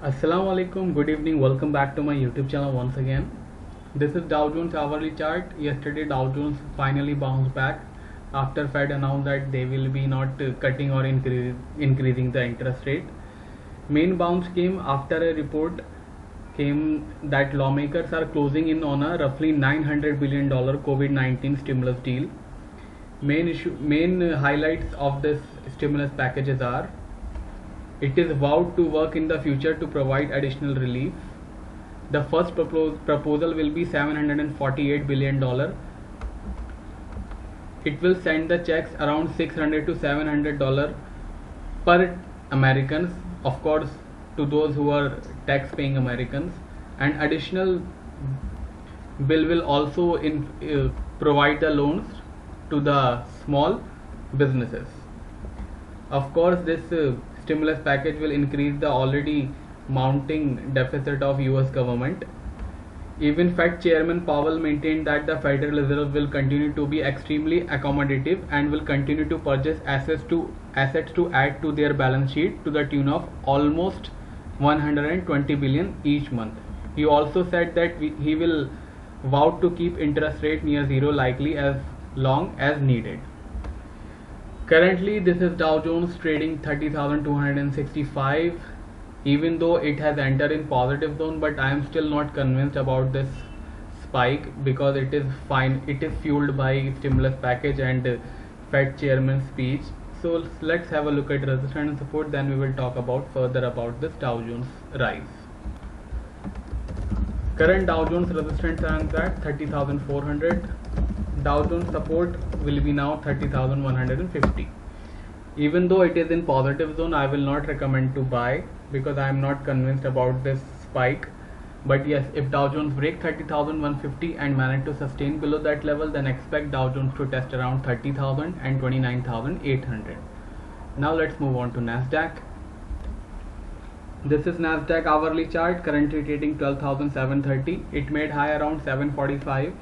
Assalamu alaikum, good evening, welcome back to my YouTube channel once again. This is Dow Jones hourly chart. Yesterday Dow Jones finally bounced back after Fed announced that they will be not cutting or increasing the interest rate. Main bounce came after a report came that lawmakers are closing in on a roughly $900 billion COVID-19 stimulus deal. Main highlights of this stimulus packages are: it is vowed to work in the future to provide additional relief. The first proposal will be $748 billion. It will send the checks around $600 to $700 per Americans, of course, to those who are tax-paying Americans. And additional bill will also provide the loans to the small businesses. Of course, this stimulus package will increase the already mounting deficit of US government. Even Fed Chairman Powell maintained that the Federal Reserve will continue to be extremely accommodative and will continue to purchase assets to add to their balance sheet to the tune of almost 120 billion each month. He also said that he will vow to keep interest rate near zero likely as long as needed. Currently, this is Dow Jones trading 30,265. Even though it has entered in positive zone, but I am still not convinced about this spike because it is fine. It is fueled by stimulus package and Fed chairman's speech. So let's have a look at resistance and support. Then we will talk about further about this Dow Jones rise. Current Dow Jones resistance stands at 30,400. Dow Jones support will be now 30,150. Even though it is in positive zone, I will not recommend to buy because I am not convinced about this spike. But yes, if Dow Jones break 30,150 and manage to sustain below that level, then expect Dow Jones to test around 30,000 and 29,800. Now let's move on to Nasdaq. This is Nasdaq hourly chart, currently trading 12,730. It made high around 745.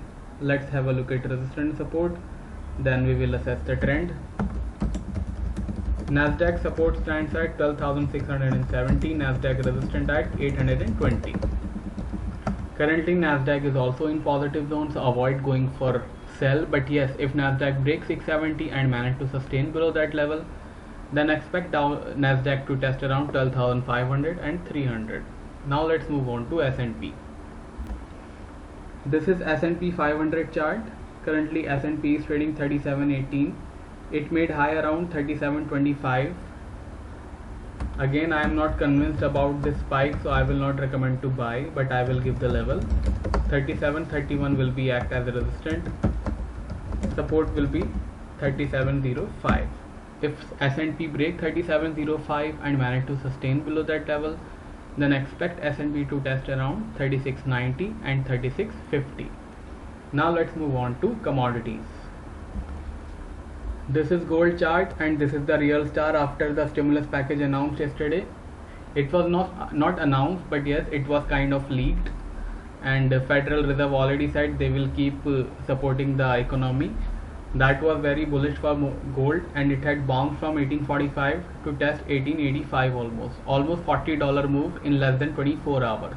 Let's have a look at resistance and support. Then we will assess the trend. Nasdaq support stands at 12,670. Nasdaq resistance at 820. Currently Nasdaq is also in positive zone, so avoid going for sell. But yes, if Nasdaq breaks 670 and manage to sustain below that level, then expect Nasdaq to test around 12,500 and 300. Now let's move on to S&P. This is S&P 500 chart. Currently S&P is trading 3718. It made high around 3725. Again, I am not convinced about this spike, so I will not recommend to buy, but I will give the level. 3731 will be act as a resistance. Support will be 3705. If S&P break 3705 and manage to sustain below that level, then expect S&P to test around 3690 and 3650. Now let's move on to commodities. This is gold chart and this is the real star after the stimulus package announced yesterday. It was not announced, but yes, it was kind of leaked, and the Federal Reserve already said they will keep supporting the economy. That was very bullish for gold, and it had bounced from 1845 to test 1885 almost $40 move in less than 24 hours.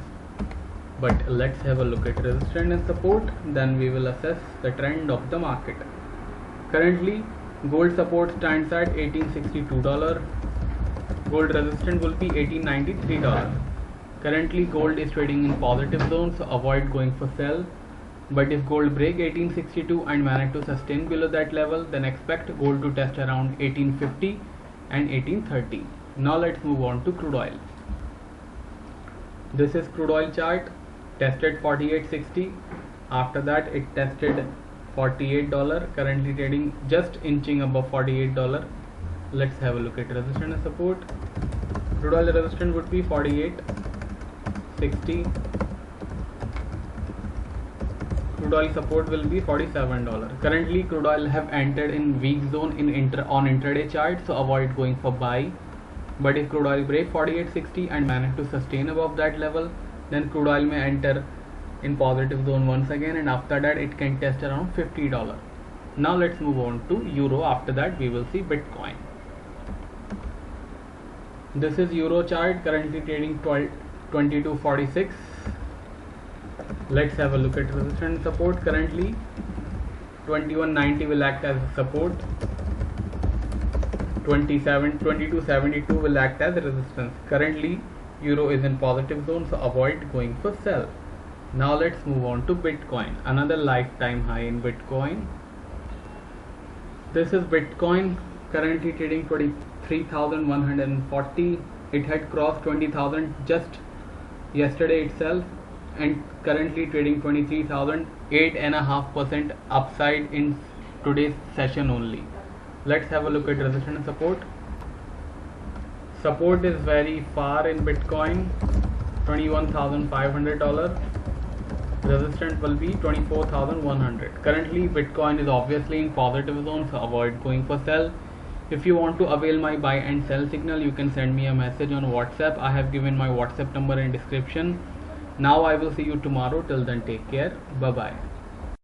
But let's have a look at resistance and support, then we will assess the trend of the market. Currently gold support stands at $1862. Gold resistance will be $1893. Currently gold is trading in positive zone, so avoid going for sell. But if gold break 1862 and manage to sustain below that level, then expect gold to test around 1850 and 1830. Now let's move on to crude oil. This is crude oil chart, tested 48.60. After that it tested $48. Currently trading just inching above $48. Let's have a look at resistance and support. Crude oil resistance would be 48.60. Crude oil support will be $47. Currently crude oil have entered in weak zone on intraday chart, so avoid going for buy. But if crude oil break 48.60 and manage to sustain above that level, then crude oil may enter in positive zone once again, and after that it can test around $50. Now let's move on to euro. After that we will see Bitcoin. This is euro chart, currently trading 2246. Let's have a look at resistance and support. Currently 2190 will act as a support, 2272 will act as a resistance. Currently euro is in positive zone, so avoid going for sell. Now let's move on to Bitcoin, another lifetime high in Bitcoin. This is Bitcoin, currently trading 23,140. It had crossed 20,000 just yesterday itself, and currently trading 23,000, 8.5% upside in today's session only. Let's have a look at resistance and support. Support is very far in Bitcoin, $21,500. Resistance will be 24,100. Currently Bitcoin is obviously in positive zone, so avoid going for sell. If you want to avail my buy and sell signal, you can send me a message on WhatsApp. I have given my WhatsApp number in description. Now I will see you tomorrow. Till then, take care. Bye bye.